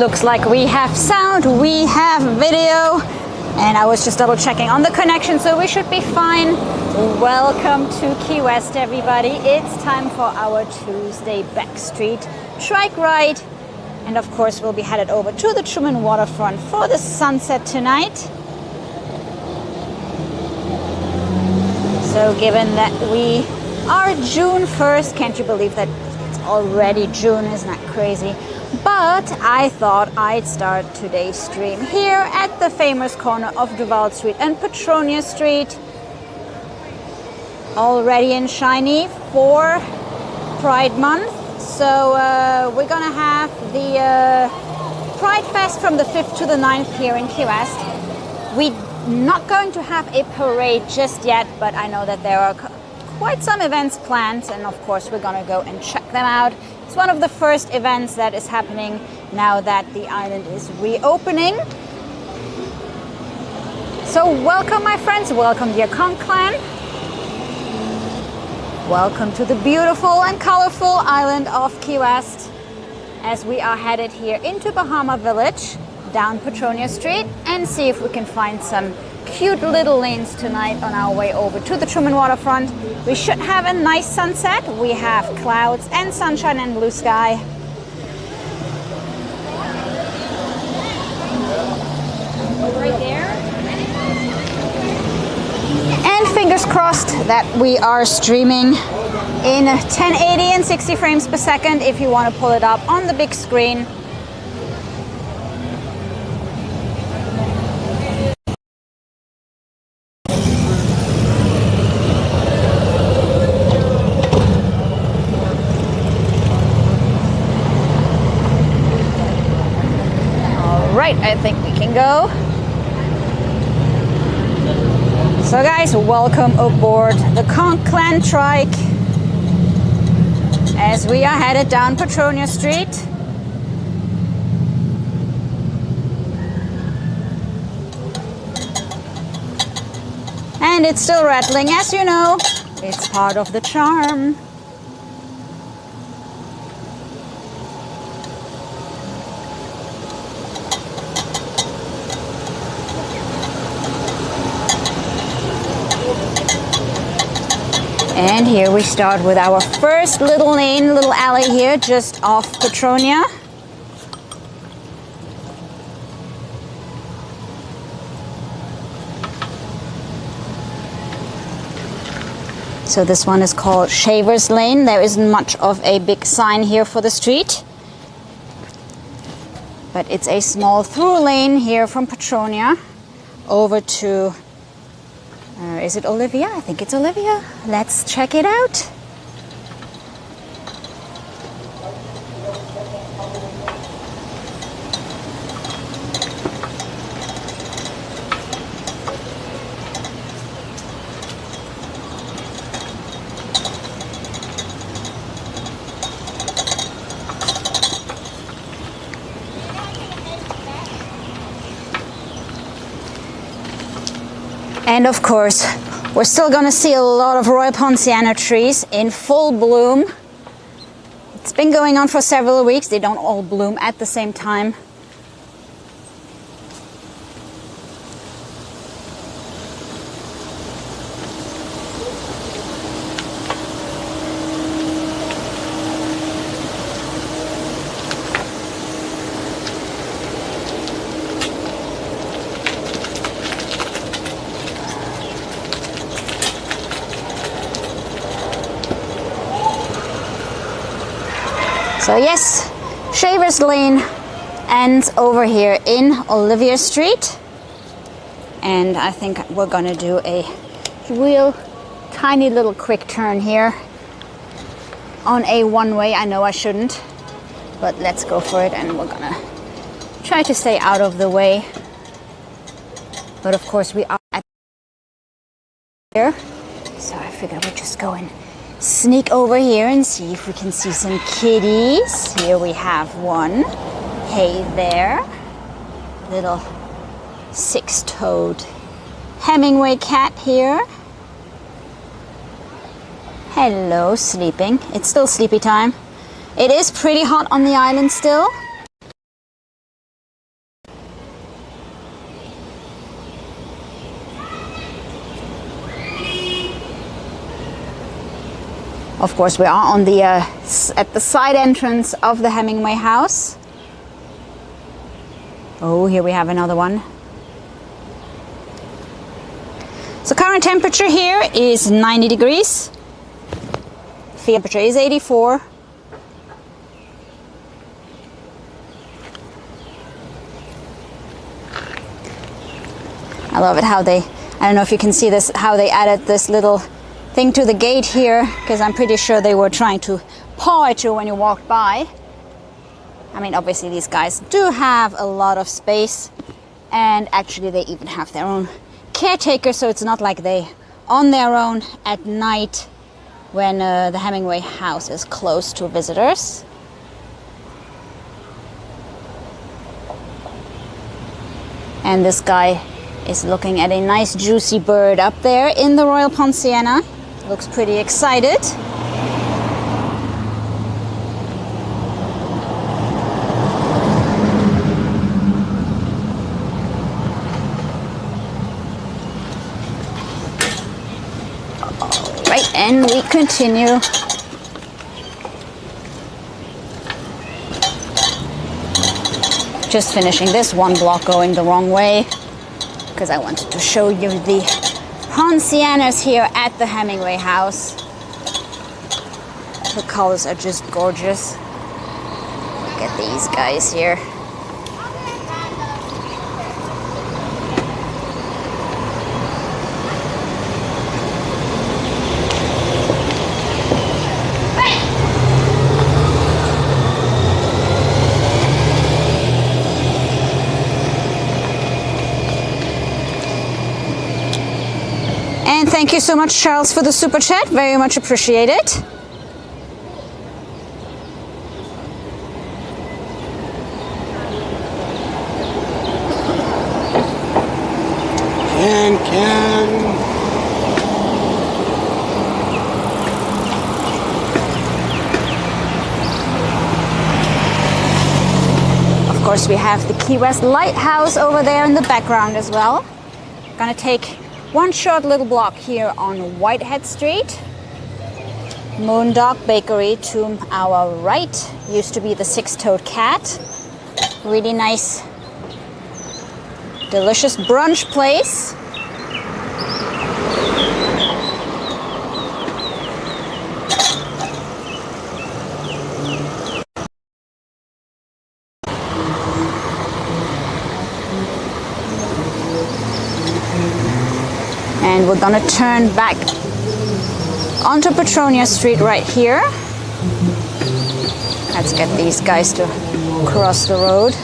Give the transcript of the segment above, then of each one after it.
looks like we have sound, we have video, and I was just double checking on the connection, so we should be fine. Welcome to Key West, everybody. It's time for our Tuesday Backstreet trike ride. And of course, we'll be headed over to the Truman Waterfront for the sunset tonight. So given that we are June 1st, can't you believe that it's already June? Isn't that crazy? But I thought I'd start today's stream here at the famous corner of Duval Street and Petronia Street. Already and shiny for Pride Month. So we're gonna have the Pride Fest from the 5th to the 9th here in Key West. We're not going to have a parade just yet, but I know that there are quite some events planned, and of course we're gonna go and check them out. It's one of the first events that is happening now that the island is reopening. So welcome, my friends, welcome dear Conch Clan. Welcome to the beautiful and colorful island of Key West as we are headed here into Bahama Village, down Petronia Street, and see if we can find some cute little lanes tonight on our way over to the Truman Waterfront. We should have a nice sunset. We have clouds and sunshine and blue sky. Right there. And fingers crossed that we are streaming in 1080 and 60 frames per second if you want to pull it up on the big screen. Right, I think we can go. So guys, welcome aboard the Conch Clan trike as we are headed down Petronia Street. And it's still rattling, as you know. It's part of the charm. And here we start with our first little lane, little alley here, just off Petronia. So this one is called Shaver's Lane. There isn't much of a big sign here for the street, but it's a small through lane here from Petronia over to is it Olivia? I think it's Olivia. Let's check it out. And of course, we're still gonna see a lot of Royal Poinciana trees in full bloom. It's been going on for several weeks. They don't all bloom at the same time. So yes, Shaver's Lane ends over here in Olivia Street. And I think we're gonna do a real tiny little quick turn here on a one-way. I know I shouldn't, but let's go for it, and we're gonna try to stay out of the way. But of course we are at here, so I figured we'd just go and sneak over here and see if we can see some kitties. Here we have one. Hey there. Little six-toed Hemingway cat here. Hello, sleeping. It's still sleepy time. It is pretty hot on the island still. Of course, we are on the at the side entrance of the Hemingway house. Oh, here we have another one. So current temperature here is 90 degrees. Field temperature is 84. I love it how they, I don't know if you can see this, how they added this little thing to the gate here, because I'm pretty sure they were trying to paw at you when you walked by. I mean, obviously these guys do have a lot of space, and actually they even have their own caretaker, so it's not like they on their own at night when the Hemingway house is closed to visitors. And this guy is looking at a nice juicy bird up there in the Royal Poinciana. Looks pretty excited. Right, and we continue. Just finishing this one block going the wrong way, because I wanted to show you the Poincianas here at the Hemingway house. The colors are just gorgeous. Look at these guys here. And thank you so much, Charles, for the super chat. Very much appreciated. Can. Of course, we have the Key West Lighthouse over there in the background as well. Gonna take one short little block here on Whitehead Street. Moondog Bakery to our right. Used to be the Six-Toed Cat. Really nice, delicious brunch place. And we're gonna turn back onto Petronia Street right here. Let's get these guys to cross the road.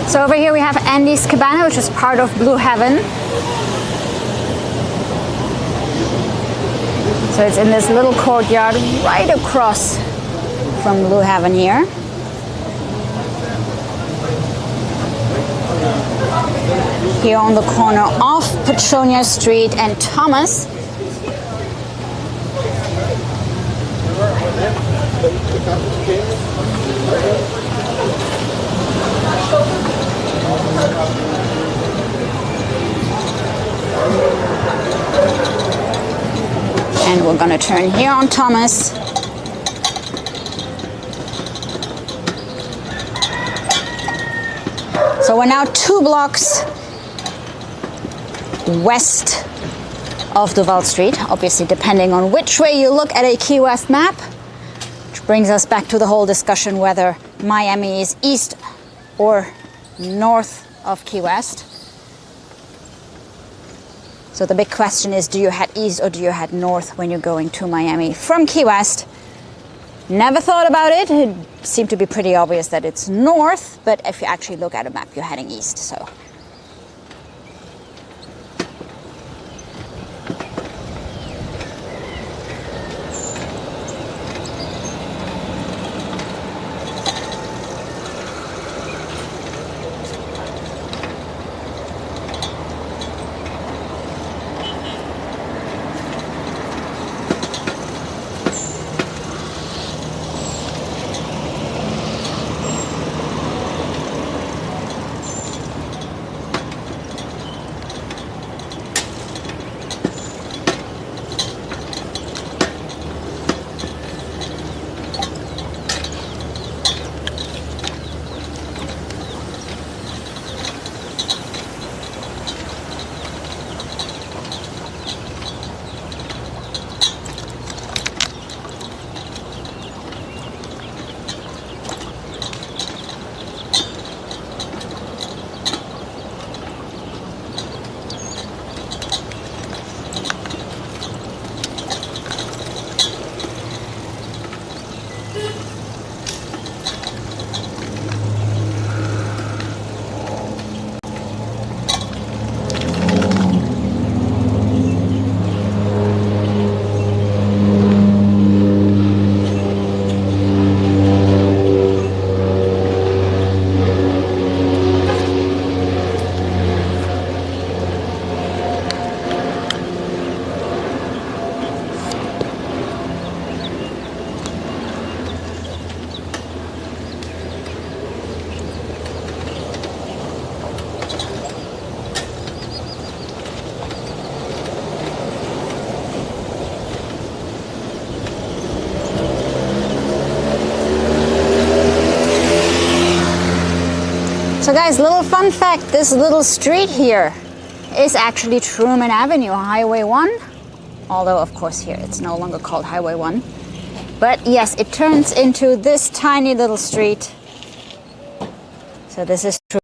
So over here we have Andy's Cabana, which is part of Blue Heaven. So it's in this little courtyard right across from Blue Heaven here. Here on the corner of Petronia Street and Thomas. And we're gonna turn here on Thomas. So we're now 2 blocks west of Duval Street, obviously depending on which way you look at a Key West map, which brings us back to the whole discussion whether Miami is east or north of Key West. So the big question is, do you head east or do you head north when you're going to Miami from Key West? Never thought about it. It seemed to be pretty obvious that it's north, but if you actually look at a map, you're heading east. So So guys, little fun fact, this little street here is actually Truman Avenue, Highway 1. Although, of course, here it's no longer called Highway 1. But yes, it turns into this tiny little street. So this is Truman.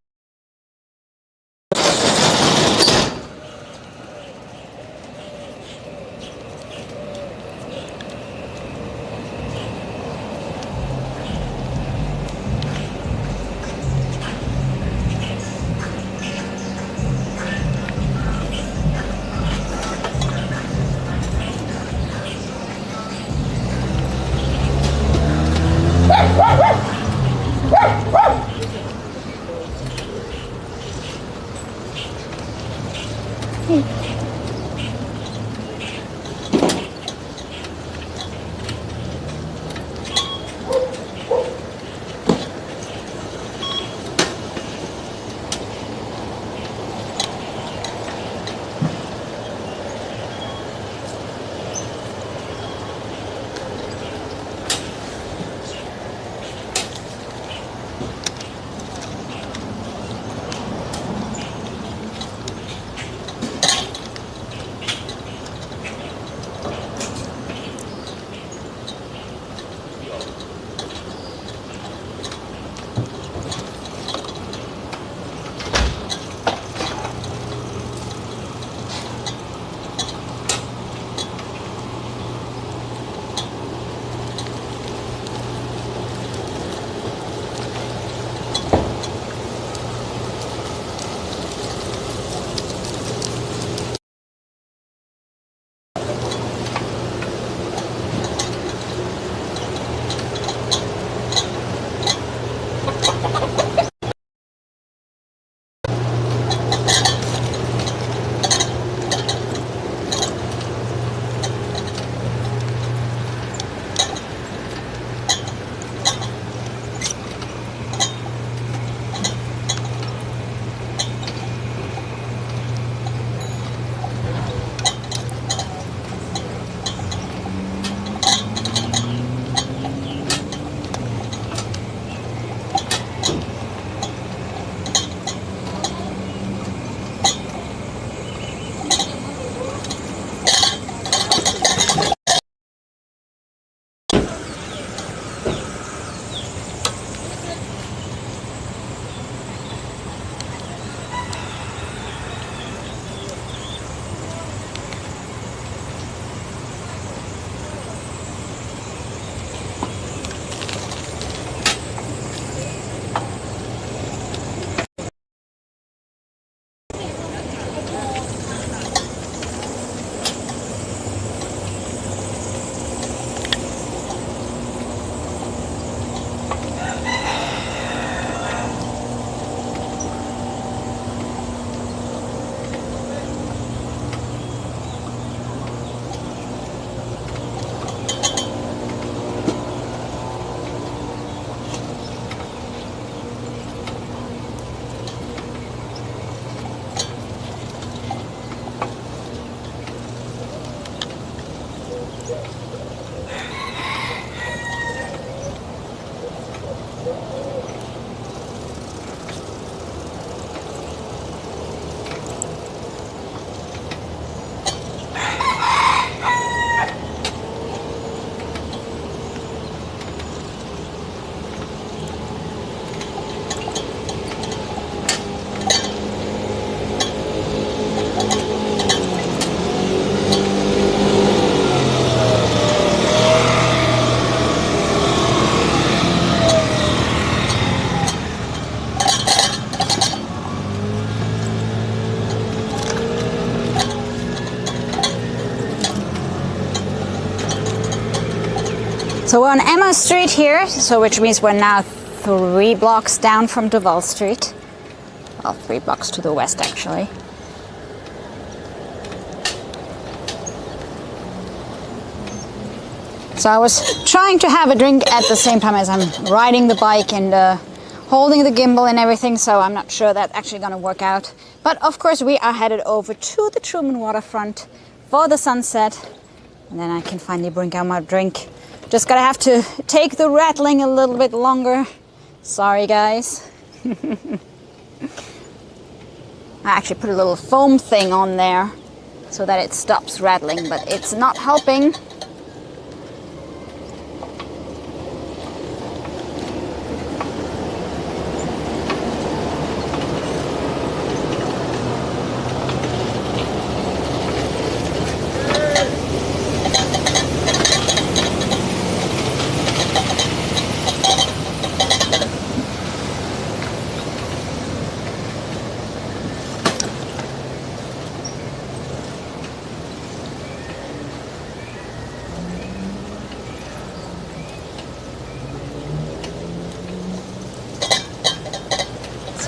We're on Emma Street here, so which means we're now 3 blocks down from Duval Street. Well, 3 blocks to the west, actually. So I was trying to have a drink at the same time as I'm riding the bike and holding the gimbal and everything, so I'm not sure that's actually going to work out. But of course we are headed over to the Truman Waterfront for the sunset, and then I can finally bring out my drink. Just gonna have to take the rattling a little bit longer. Sorry guys. I actually put a little foam thing on there so that it stops rattling, but it's not helping.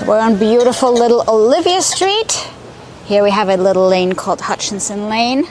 We're on beautiful little Olivia Street. Here we have a little lane called Hutchinson Lane.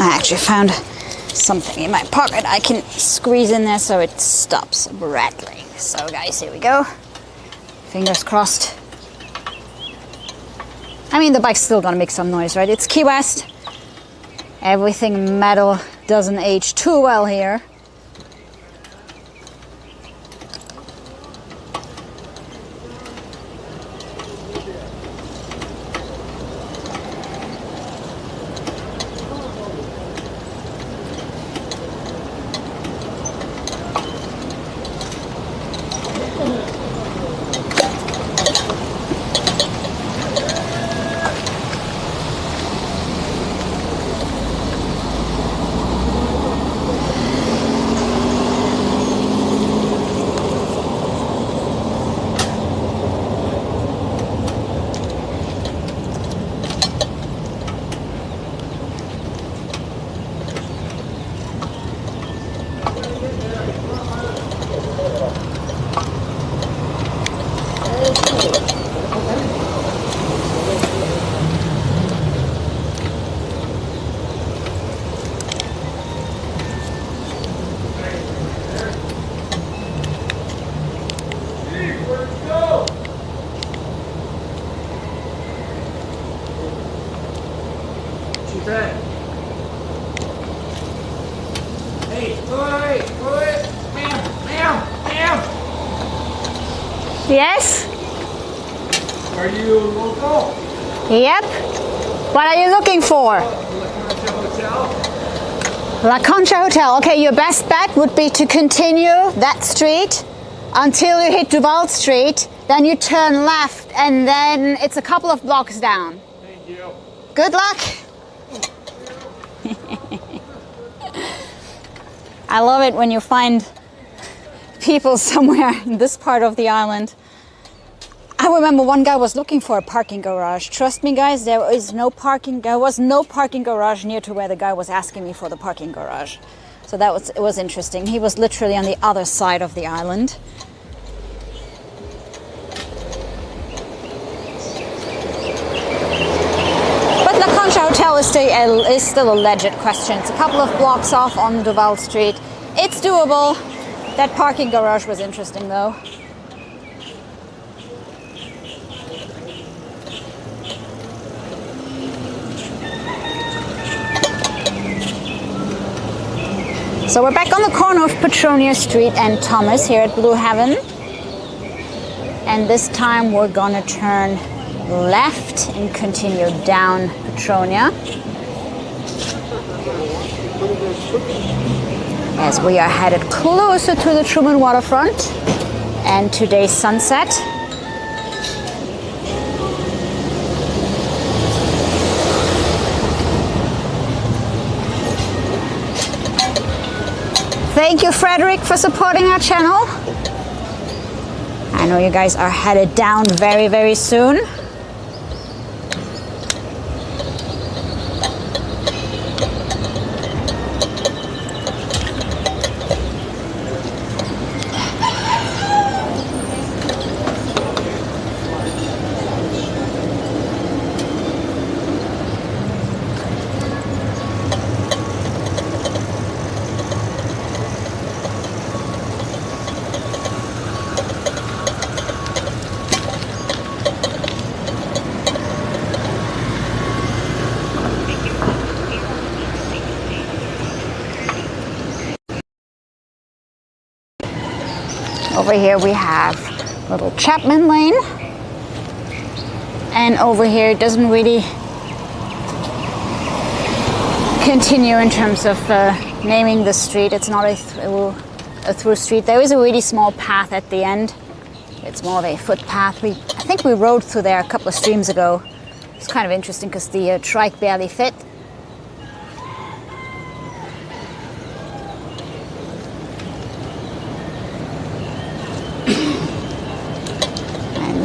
I actually found something in my pocket I can squeeze in there so it stops rattling. So guys, here we go. Fingers crossed. I mean, the bike's still gonna make some noise, right? It's Key West. Everything metal doesn't age too well here. Yes? Are you local? Yep. What are you looking for? La Concha Hotel. Okay, your best bet would be to continue that street until you hit Duval Street. Then you turn left and then it's a couple of blocks down. Thank you. Good luck. I love it when you find people somewhere in this part of the island I remember one guy was looking for a parking garage. Trust me, guys, there was no parking garage near to where the guy was asking me for the parking garage. So it was interesting. He was literally on the other side of the island. But La Concha Hotel is still a legit question. It's a couple of blocks off on Duval Street. It's doable. That parking garage was interesting though. So we're back on the corner of Petronia Street and Thomas here at Blue Heaven. And this time we're gonna turn left and continue down Petronia. As we are headed closer to the Truman Waterfront and today's sunset. Thank you, Frederick, for supporting our channel. I know you guys are headed down very, very soon. Over here we have little Chapman Lane, and over here it doesn't really continue in terms of naming the street. It's not a through street. There is a really small path at the end. It's more of a footpath. I think we rode through there a couple of streams ago. It's kind of interesting because the trike barely fit.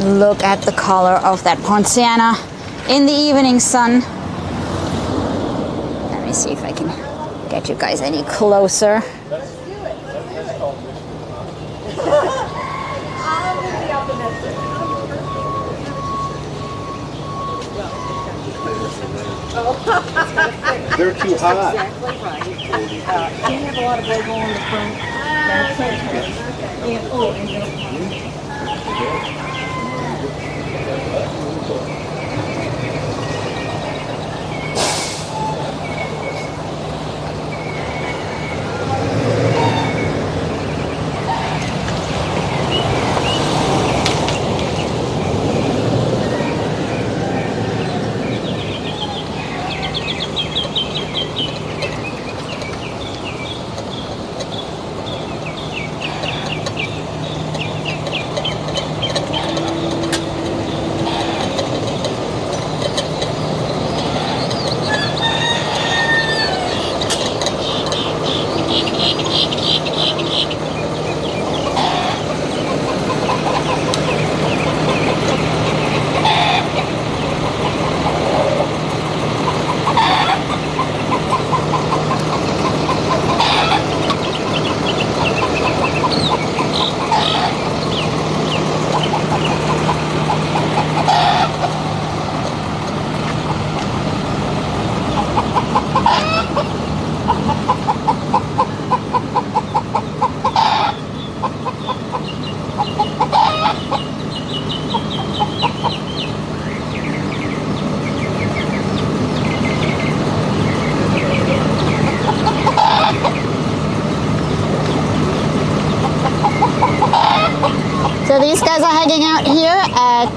Look at the color of that Poinciana in the evening sun. Let me see if I can get you guys any closer. They're too hot. Exactly right. You have a lot of logo on the front. That's okay. And, oh, and so these guys are hanging out here at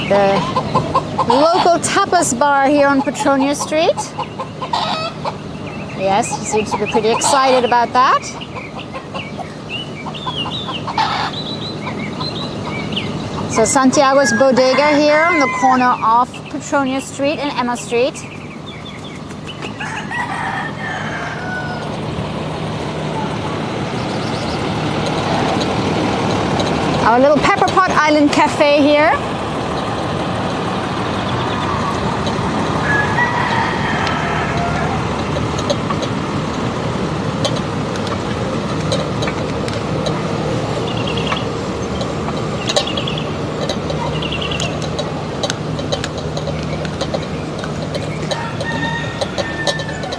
the local tapas bar here on Petronia Street. Yes, he seems to be pretty excited about that. So Santiago's Bodega here on the corner of Petronia Street and Emma Street. Our little Pepper Pot Island Cafe here.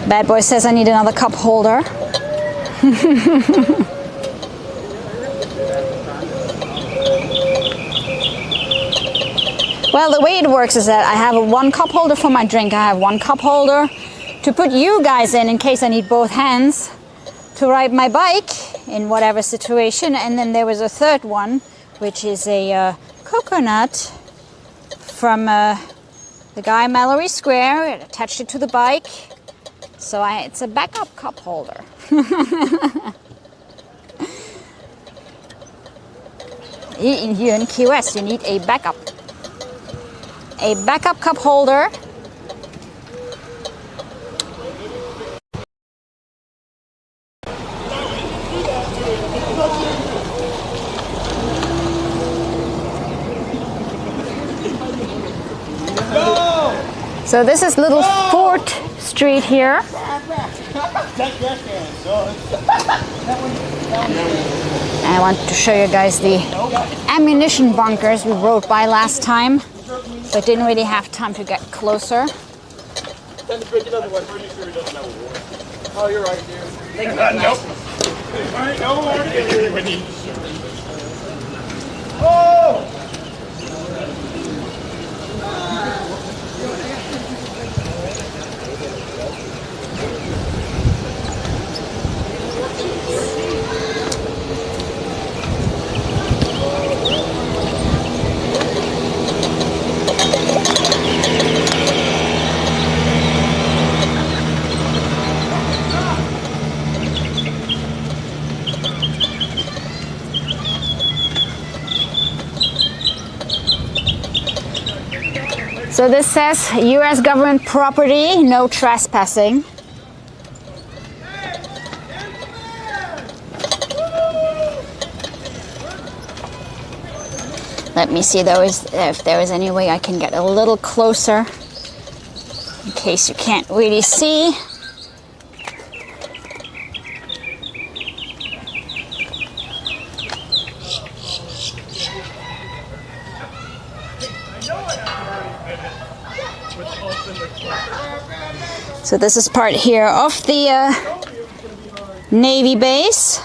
Bad boy says I need another cup holder. Well, the way it works is that I have one cup holder for my drink. I have one cup holder to put you guys in case I need both hands to ride my bike in whatever situation. And then there was a third one, which is a coconut from the guy Mallory Square. It attached it to the bike. So it's a backup cup holder. Here in Key West, you need a backup cup holder. So this is little Fort Street here. I want to show you guys the ammunition bunkers we rode by last time, but didn't really have time to get closer. Oh, you're right, dude. Nope. Oh! So this says U.S. government property, no trespassing. Let me see if there is any way I can get a little closer in case you can't really see. So this is part here of the Navy base.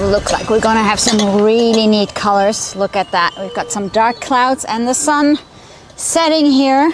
Looks like we're gonna have some really neat colors. Look at that. We've got some dark clouds and the sun setting here.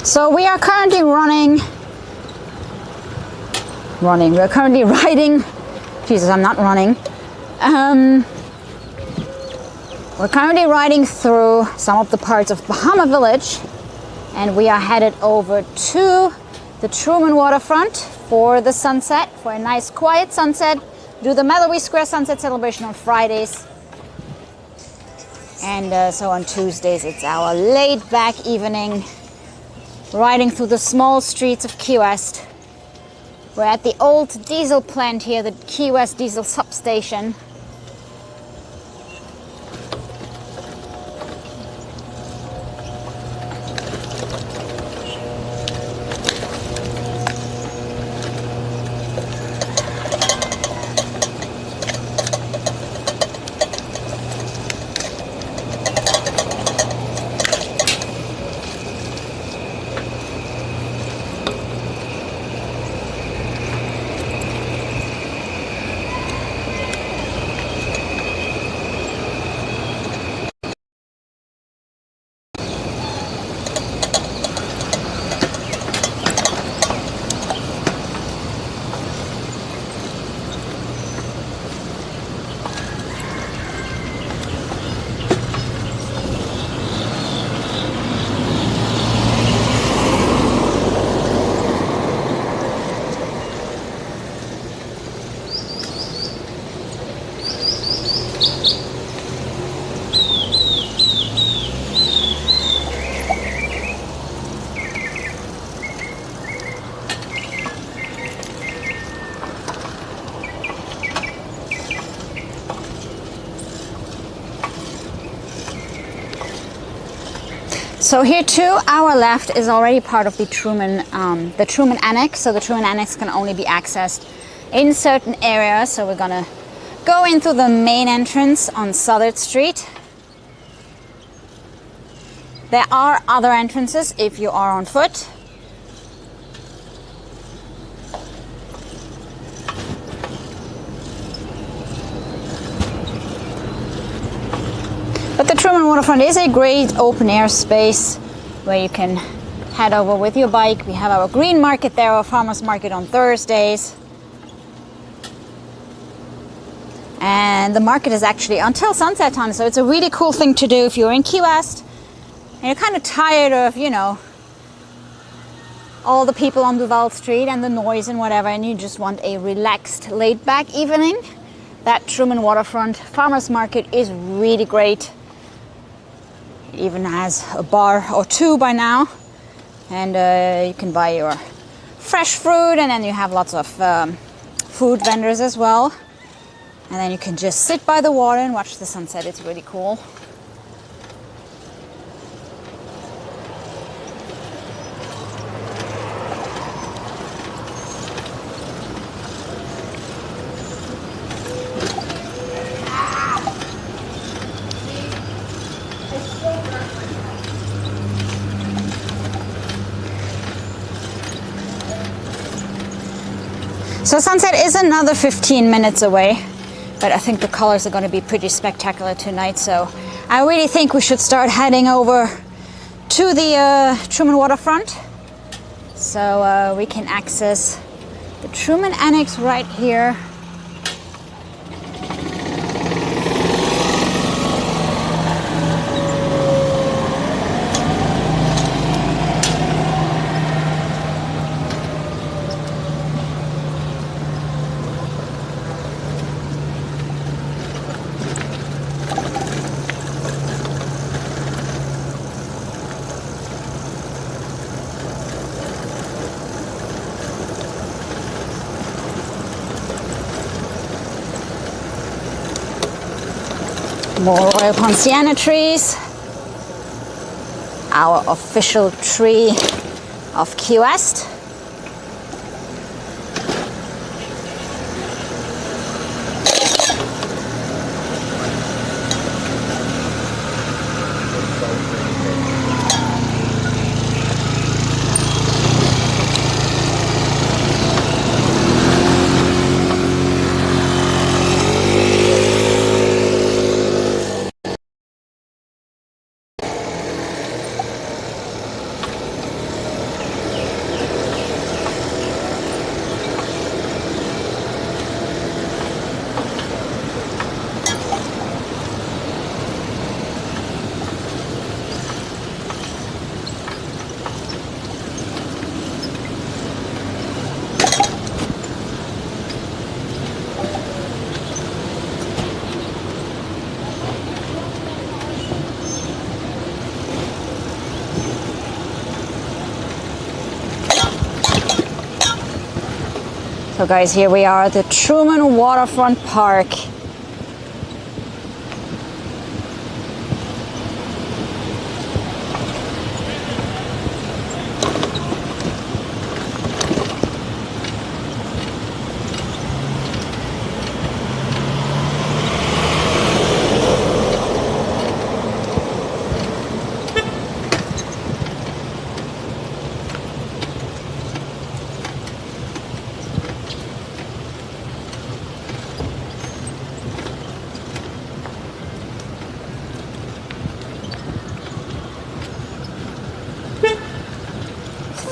So we are currently we're currently riding, Jesus, I'm not running. We're currently riding through some of the parts of Bahama Village, and we are headed over to the Truman Waterfront for the sunset, for a nice quiet sunset. Do the Mallory Square sunset celebration on Fridays. And so on Tuesdays, it's our laid back evening, riding through the small streets of Key West. We're at the old diesel plant here, the Key West diesel substation. So here to our left is already part of the Truman Annex. So the Truman Annex can only be accessed in certain areas. So we're gonna go into the main entrance on Southern Street. There are other entrances if you are on foot. But the Truman Waterfront is a great open air space where you can head over with your bike. We have our green market there, our farmers market on Thursdays. And the market is actually until sunset time, so it's a really cool thing to do if you're in Key West and you're kind of tired of, you know, all the people on Duval Street and the noise and whatever, and you just want a relaxed, laid-back evening. That Truman Waterfront Farmers Market is really great. It even has a bar or two by now, and you can buy your fresh fruit, and then you have lots of food vendors as well. And then you can just sit by the water and watch the sunset. It's really cool. So sunset is another 15 minutes away, but I think the colors are going to be pretty spectacular tonight. So I really think we should start heading over to the Truman Waterfront, so we can access the Truman Annex right here. More Royal Poinciana trees. Our official tree of Key West. So guys, here we are at the Truman Waterfront Park.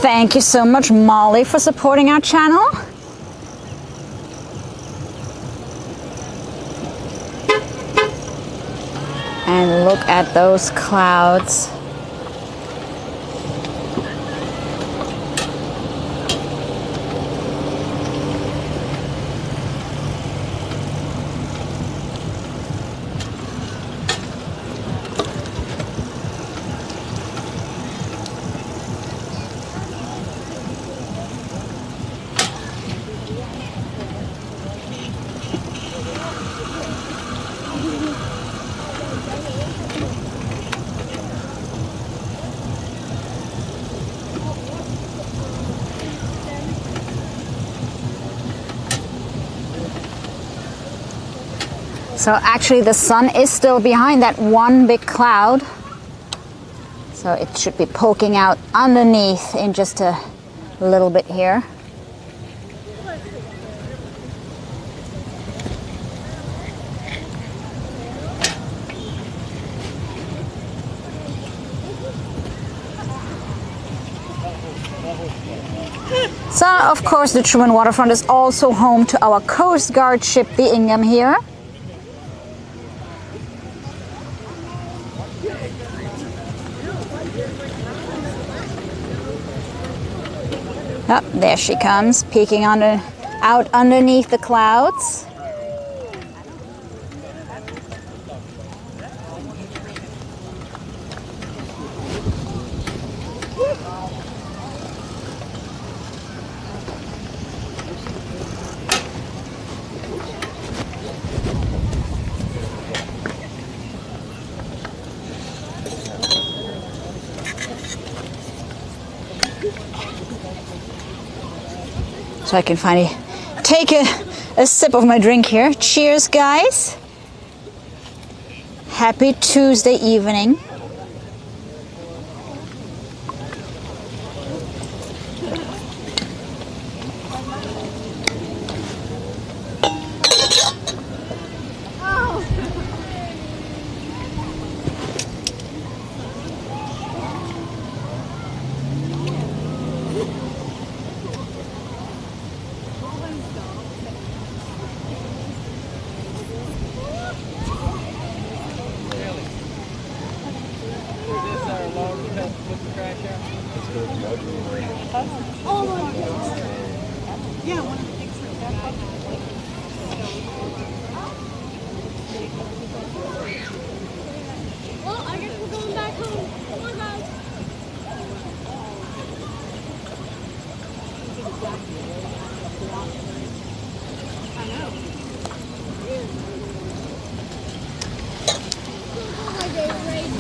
Thank you so much, Molly, for supporting our channel. And look at those clouds. So actually the sun is still behind that one big cloud. So it should be poking out underneath in just a little bit here. So of course the Truman Waterfront is also home to our Coast Guard ship, the Ingham here. Oh, there she comes, peeking out underneath the clouds. So I can finally take a sip of my drink here. Cheers, guys. Happy Tuesday evening. Well, I guess we're going back home. Come on, guys. I know. Hi, Gabe Wright.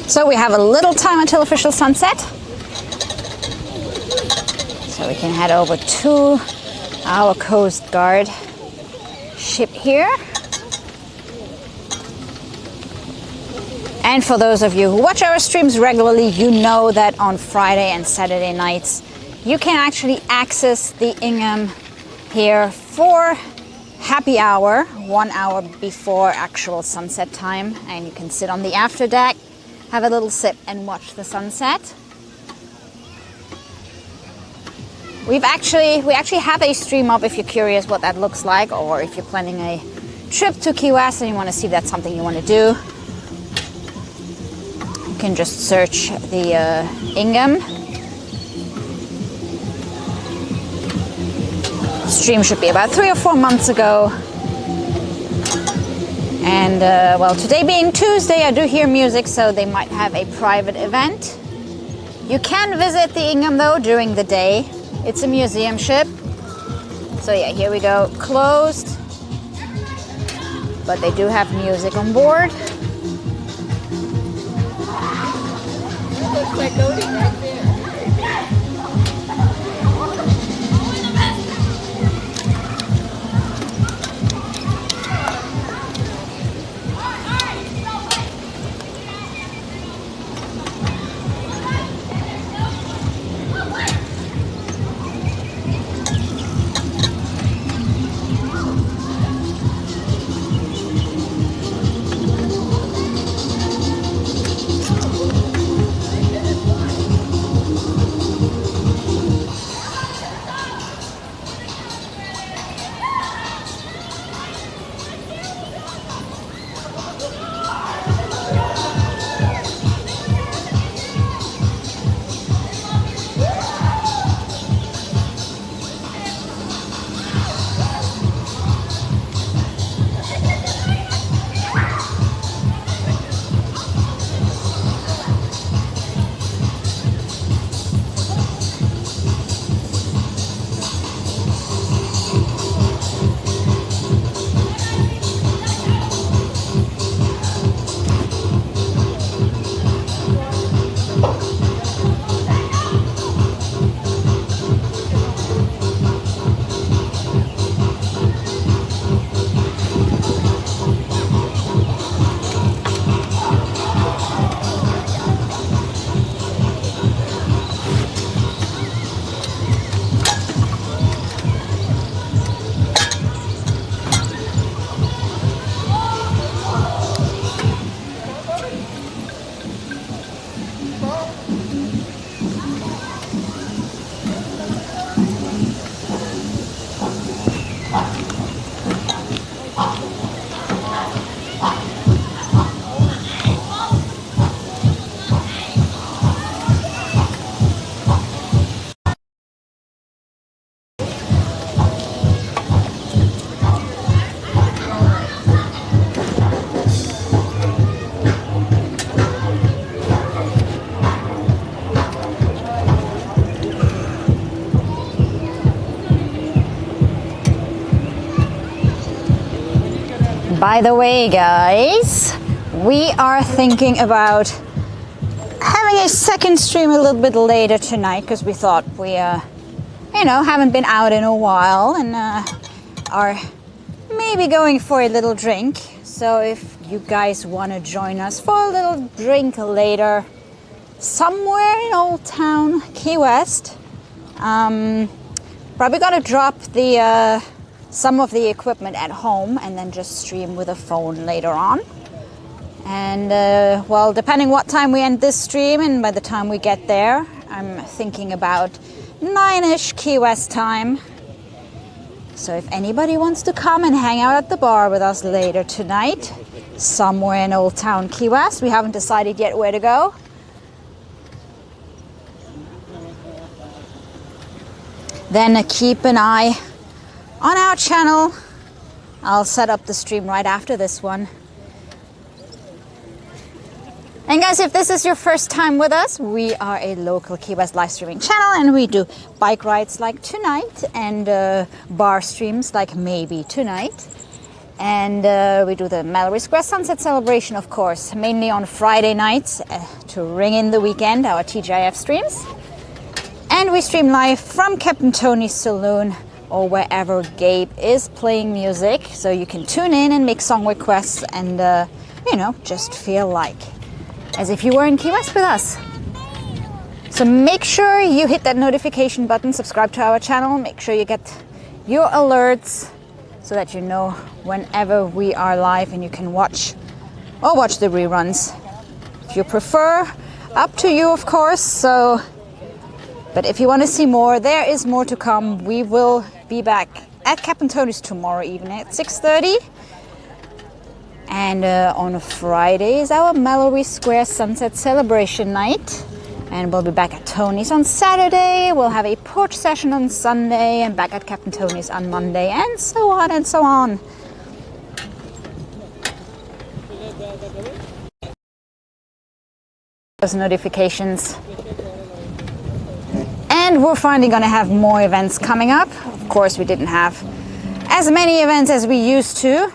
So we have a little time until official sunset. So we can head over to our Coast Guard ship here. And for those of you who watch our streams regularly, you know that on Friday and Saturday nights, you can actually access the Ingham here for happy hour, 1 hour before actual sunset time. And you can sit on the after deck, have a little sip and watch the sunset. We actually have a stream up if you're curious what that looks like, or if you're planning a trip to Key West and you want to see if that's something you want to do. You can just search the Ingham. Stream should be about 3 or 4 months ago. And well, today being Tuesday, I do hear music, so they might have a private event. You can visit the Ingham though during the day. It's a museum ship, So yeah, here we go. Closed. But they do have music on board. Looks like Odie right there. By the way, guys, we are thinking about having a second stream a little bit later tonight because we thought we, haven't been out in a while and are maybe going for a little drink. So if you guys want to join us for a little drink later somewhere in Old Town, Key West, probably gonna drop the some of the equipment at home and then just stream with a phone later on. And well, depending what time we end this stream and by the time we get there, I'm thinking about 9-ish Key West time. So if anybody wants to come and hang out at the bar with us later tonight, somewhere in Old Town Key West, we haven't decided yet where to go, then keep an eye on our channel. I'll set up the stream right after this one. And guys, if this is your first time with us, we are a local Key West live streaming channel and we do bike rides like tonight and bar streams like maybe tonight. And we do the Mallory Square Sunset Celebration, of course, mainly on Friday nights to ring in the weekend, our TGIF streams. And we stream live from Captain Tony's Saloon or wherever Gabe is playing music, so you can tune in and make song requests and, just feel like as if you were in Key West with us. So make sure you hit that notification button, subscribe to our channel, make sure you get your alerts so that you know whenever we are live and you can watch the reruns. If you prefer, up to you, of course. But if you want to see more, there is more to come. We will be back at Captain Tony's tomorrow evening at 6:30. And on Friday is our Mallory Square Sunset Celebration night. And we'll be back at Tony's on Saturday. We'll have a porch session on Sunday and back at Captain Tony's on Monday, and so on and so on. Those notifications. And we're finally going to have more events coming up. Of course, we didn't have as many events as we used to,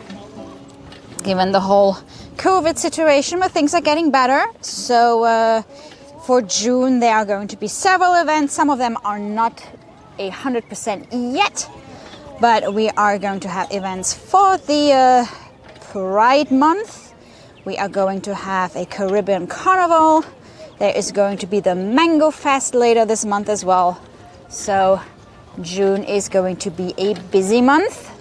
given the whole COVID situation, but things are getting better. So for June, there are going to be several events. Some of them are not 100% yet, but we are going to have events for the Pride Month. We are going to have a Caribbean Carnival. There is going to be the Mango Fest later this month as well. So June is going to be a busy month.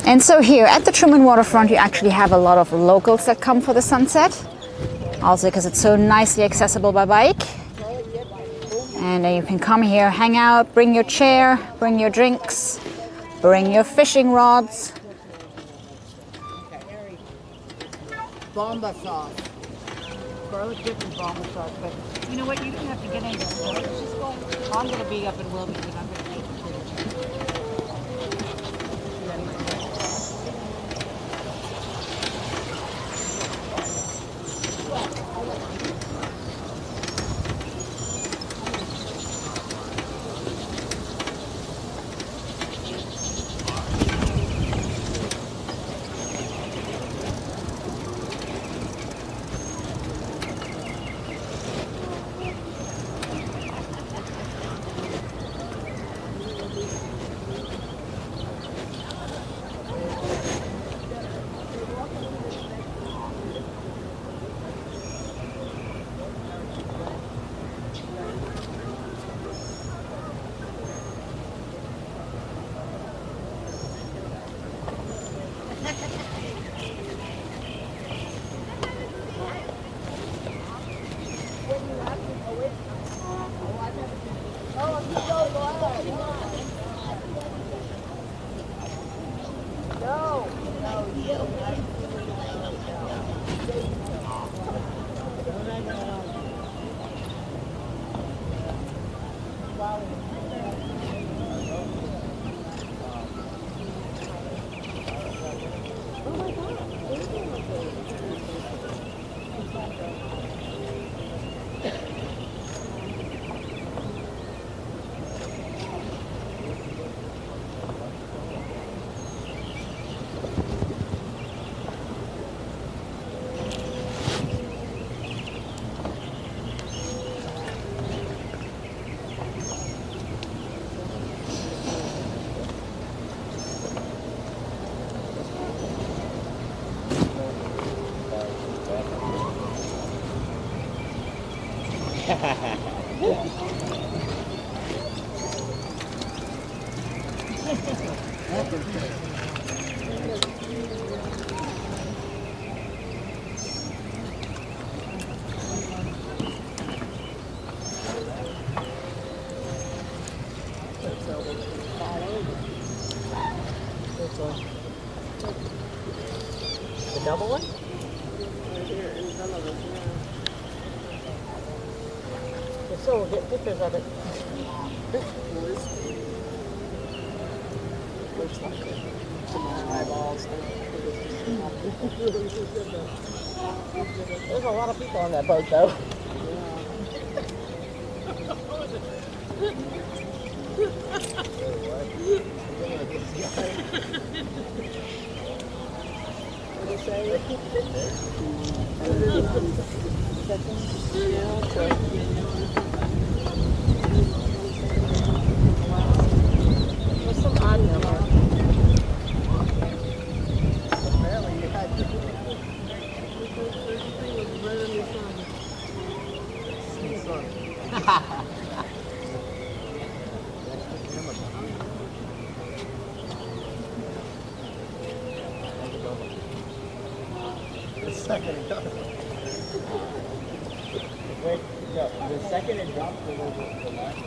And so here at the Truman Waterfront, you actually have a lot of locals that come for the sunset. Also because it's so nicely accessible by bike. And you can come here, hang out, bring your chair, bring your drinks, bring your fishing rods. Bomba sauce. Garlic dip and bomba sauce. But you know what? You don't have to get into it. So let's just go. I'm going to be up in Wilmington. I'm going to take the The double one? So we'll get pictures of it. Looks like it. To my eyeballs. There's a lot of people on that boat, though. There's some odd number. Apparently you had to. The second it dropped. Wait, no, the second it dropped, the last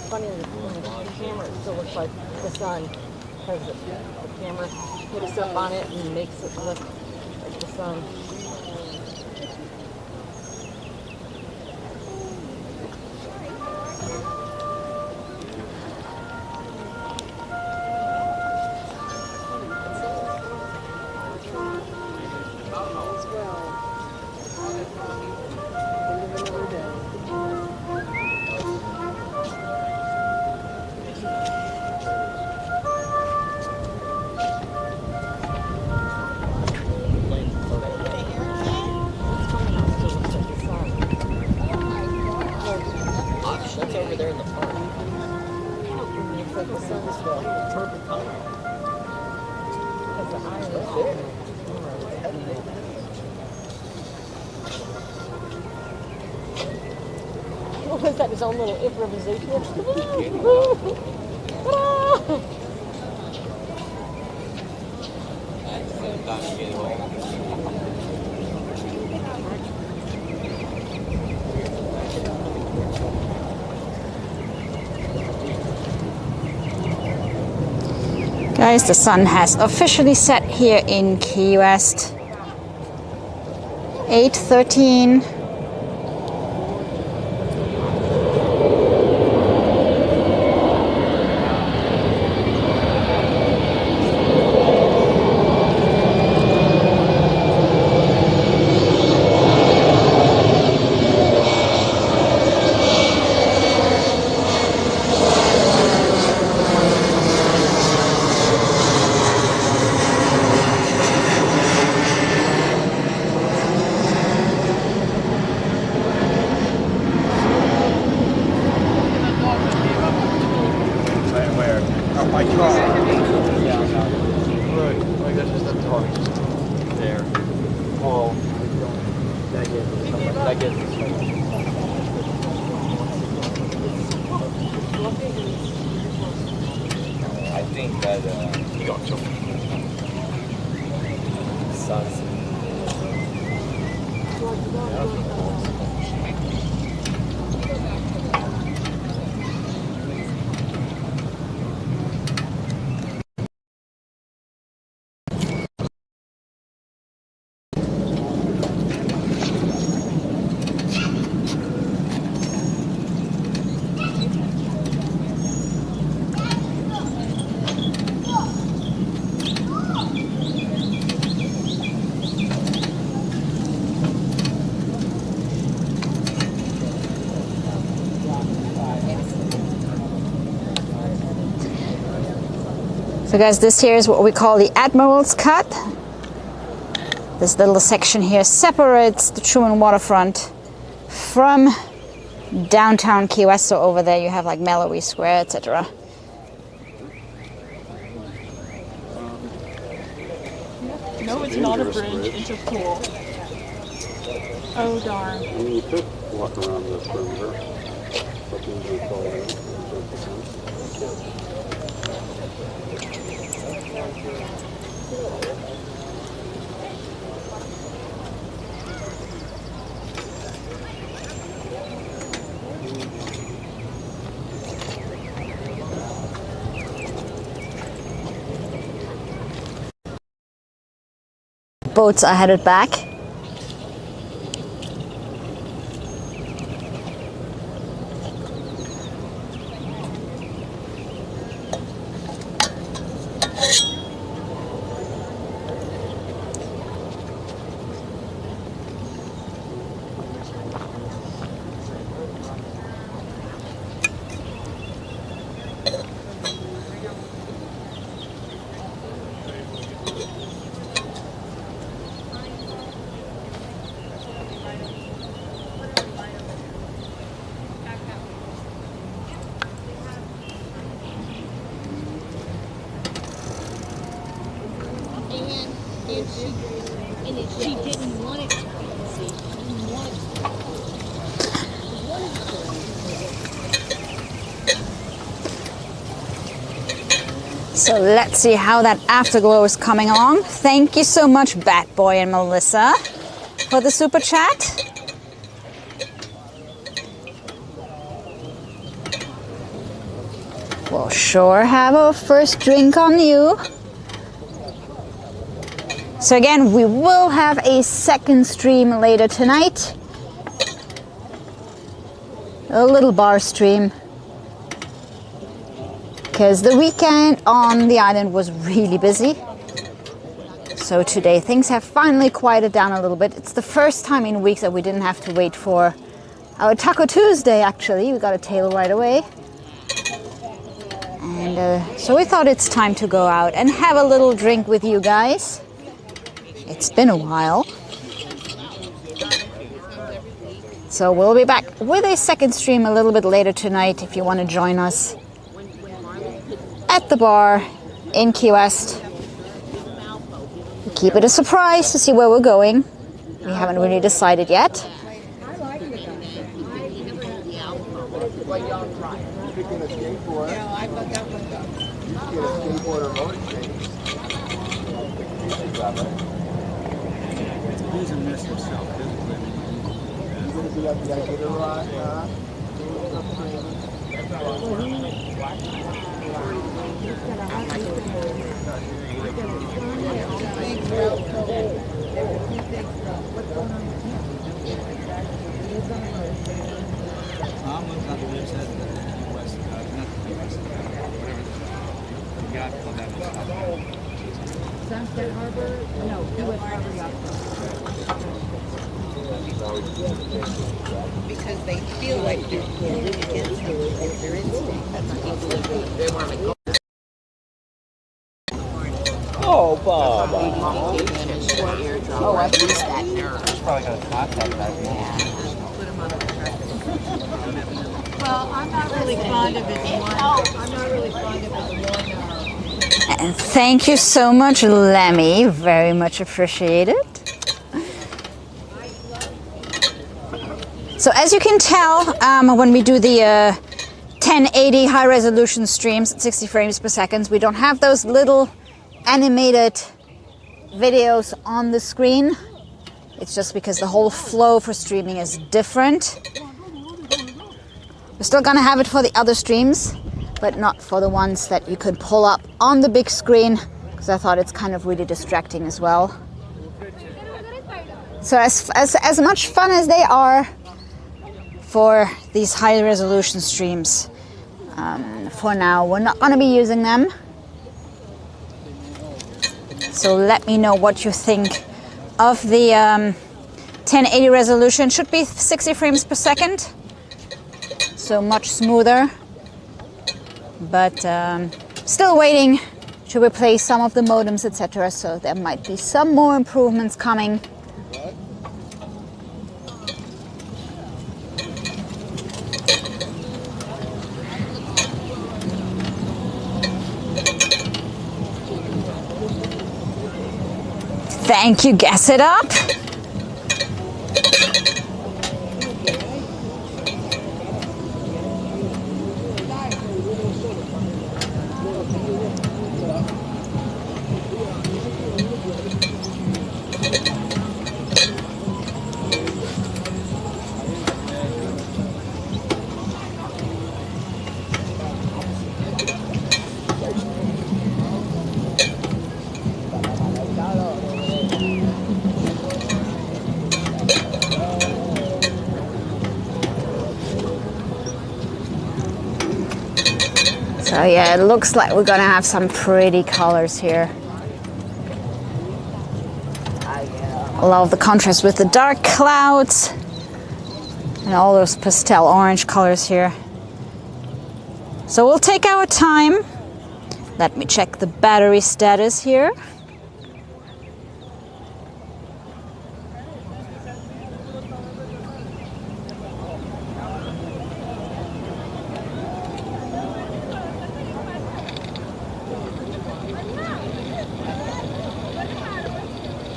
funny when the camera it still looks like the sun because the camera picks up on it and makes it look like the sun. That's over there in the park. It's like the sun is still perfect color. Because the iron is there. What was that? His own little improvisation? Guys, the sun has officially set here in Key West. 8:13. My car. Yeah, right. Like that's just a target there. Oh, that gets. I think that So guys, this here is what we call the Admiral's Cut. This little section here separates the Truman Waterfront from downtown Key West. So over there you have like Mallory Square, etc. No, it's not a bridge, it's a pool. Oh darn. And you could walk around the perimeter, but then you fall in. Boats are headed back. She didn't want it to be. See, she didn't want it to be. So let's see how that afterglow is coming along. Thank you so much, Bat Boy and Melissa, for the super chat. We'll sure have our first drink on you. So again, we will have a second stream later tonight. A little bar stream. Because the weekend on the island was really busy. So today things have finally quieted down a little bit. It's the first time in weeks that we didn't have to wait for our Taco Tuesday, actually. We got a tail right away. And so we thought it's time to go out and have a little drink with you guys. It's been a while. So we'll be back with a second stream a little bit later tonight if you want to join us at the bar in Key West. Keep it a surprise to see where we're going. We haven't really decided yet. Sunset Harbor? No, US Harbor Yacht Club. Because they feel like they're pulling against them. It's their instinct. They want to go. Oh, Bob. Oh, at least that nerve. He's probably going to contact that man. Well, I'm not really fond of it. I'm not really fond of it. And thank you so much, Lemmy. Very much appreciated. So as you can tell, when we do the 1080 high resolution streams at 60 frames per second, we don't have those little animated videos on the screen. It's just because the whole flow for streaming is different. We're still gonna have it for the other streams, but not for the ones that you could pull up on the big screen, because I thought it's kind of really distracting as well. So as much fun as they are for these high resolution streams, for now we're not going to be using them. So let me know what you think of the 1080 resolution. Should be 60 frames per second, so much smoother. But still waiting to replace some of the modems, etc. So there might be some more improvements coming. Thank you, Gas It Up. So yeah, it looks like we're gonna have some pretty colors here. I love the contrast with the dark clouds and all those pastel orange colors here. So we'll take our time. Let me check the battery status here.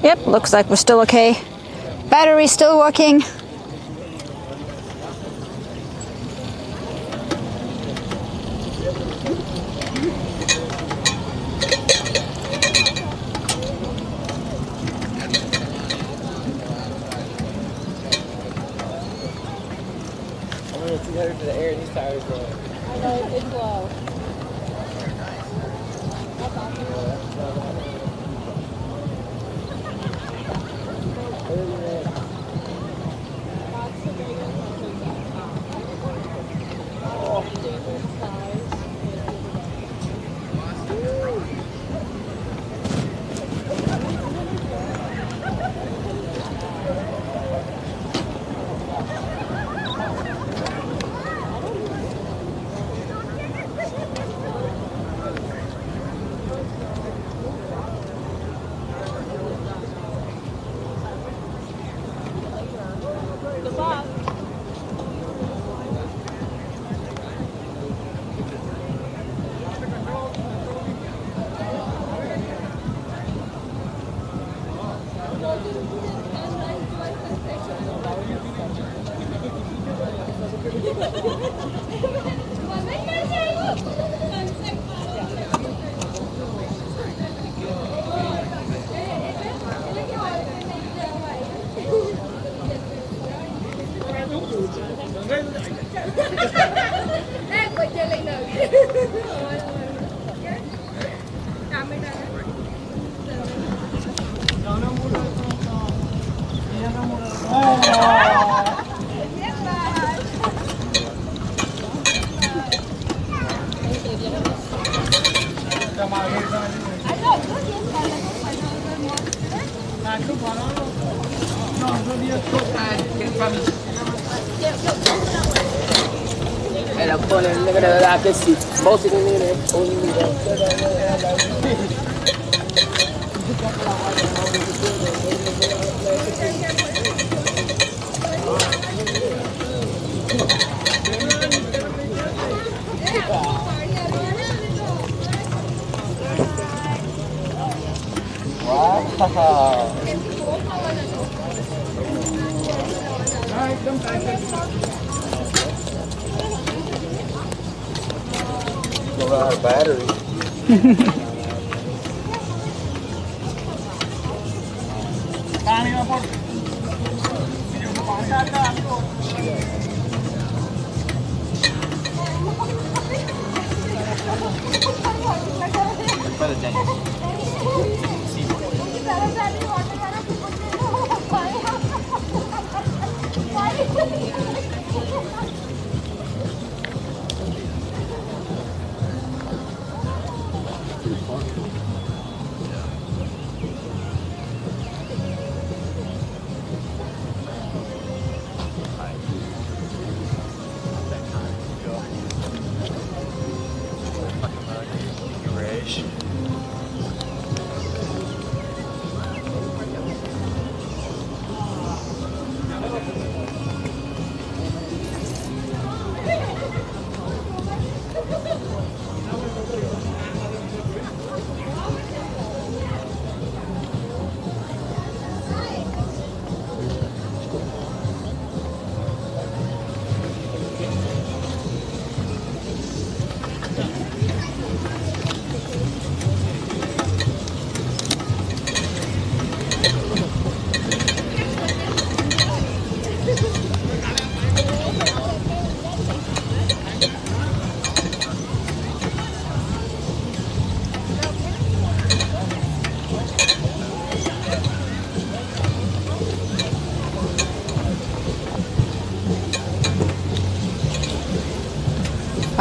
Yep, looks like we're still okay. Battery still working. I'm going to 200 to the air, these tires are. I know, it's low. And I'm pulling a nigga that I can see. Most of them in there. Wow. Our battery.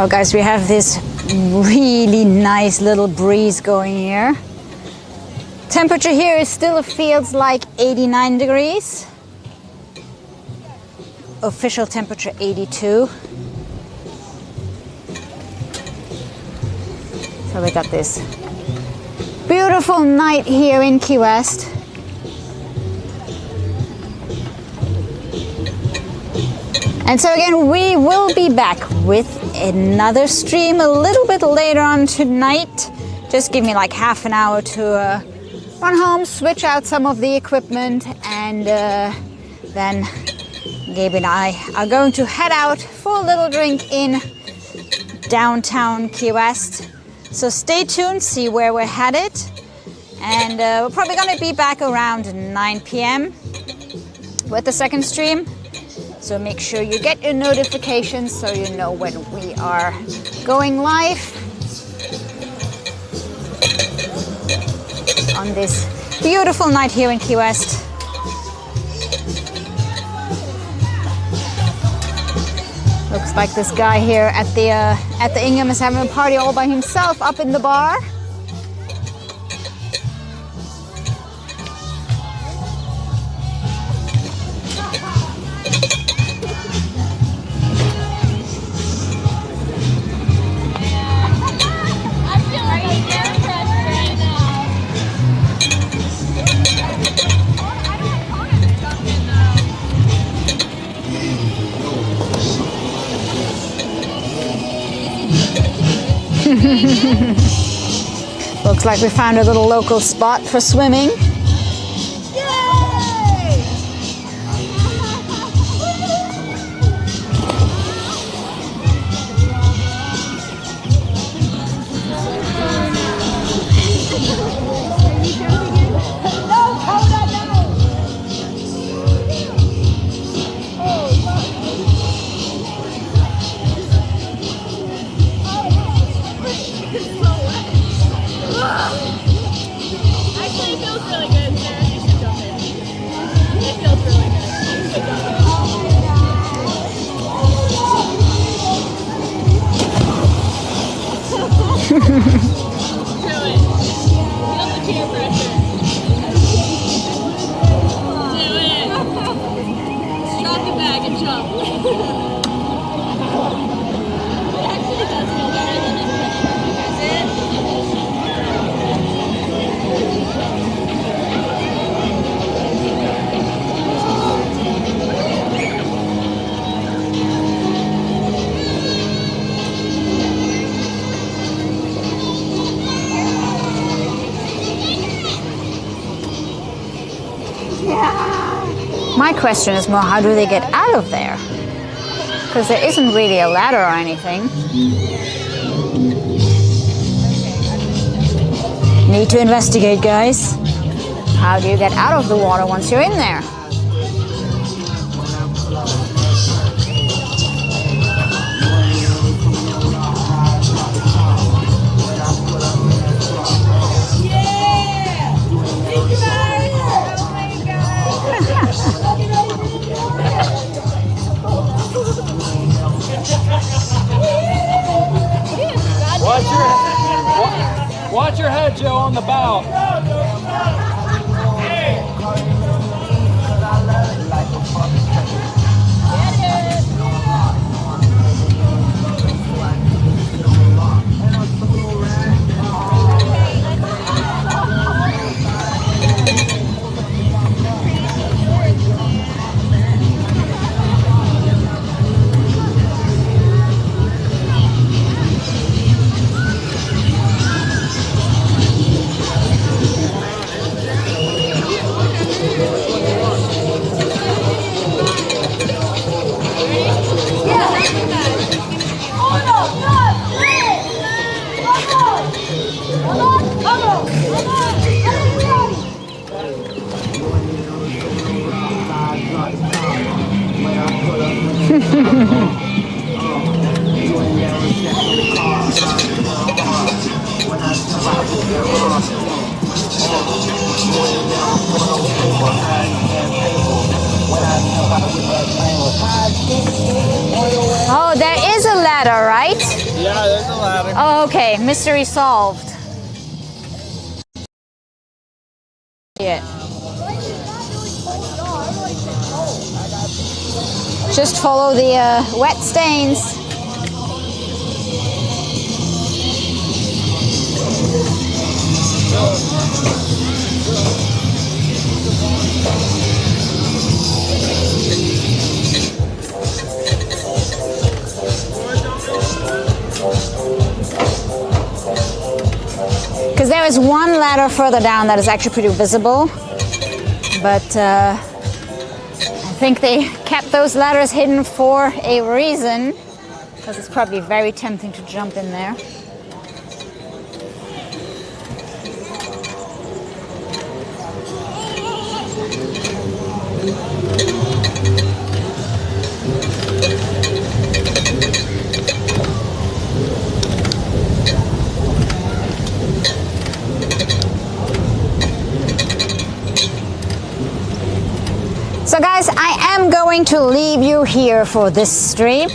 Oh guys, we have this really nice little breeze going here. Temperature here is still feels like 89 degrees. Official temperature 82. So we got this beautiful night here in Key West. And so again, we will be back with another stream a little bit later on tonight. Just give me like half an hour to run home, switch out some of the equipment, and then Gabe and I are going to head out for a little drink in downtown Key West. So stay tuned, see where we're headed. And we're probably going to be back around 9 p.m. with the second stream. So make sure you get your notifications so you know when we are going live on this beautiful night here in Key West. Looks like this guy here at the Ingham is having a party all by himself up in the bar. Looks like we found a little local spot for swimming. actually does feel better than it's been. Does it? My question is more, how do they get out of there? Because there isn't really a ladder or anything. Need to investigate, guys. How do you get out of the water once you're in there? Watch your head, Joe, on the bow. Oh, there is a ladder, right? Yeah, there's a ladder. Oh, okay. Mystery solved. Yeah. Just follow the wet stains. Because there is one ladder further down that is actually pretty visible, but I think they kept those ladders hidden for a reason, because it's probably very tempting to jump in there. So guys, I am going to leave you here for this stream.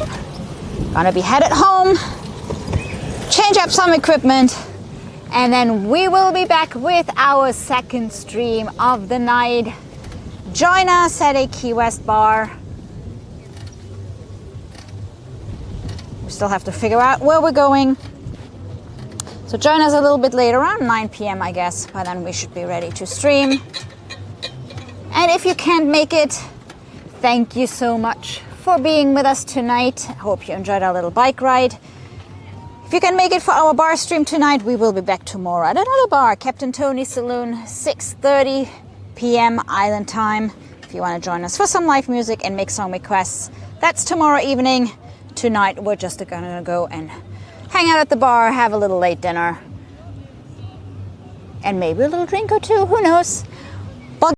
Gonna be headed home, change up some equipment, and then we will be back with our second stream of the night. Join us at a Key West bar. We still have to figure out where we're going. So join us a little bit later, around 9 p.m. I guess. By then we should be ready to stream. And if you can't make it, thank you so much for being with us tonight. I hope you enjoyed our little bike ride. If you can make it for our bar stream tonight, we will be back tomorrow at another bar, Captain Tony's Saloon, 6:30 p.m. Island time. If you want to join us for some live music and make some requests, that's tomorrow evening. Tonight, we're just gonna go and hang out at the bar, have a little late dinner, and maybe a little drink or two, who knows?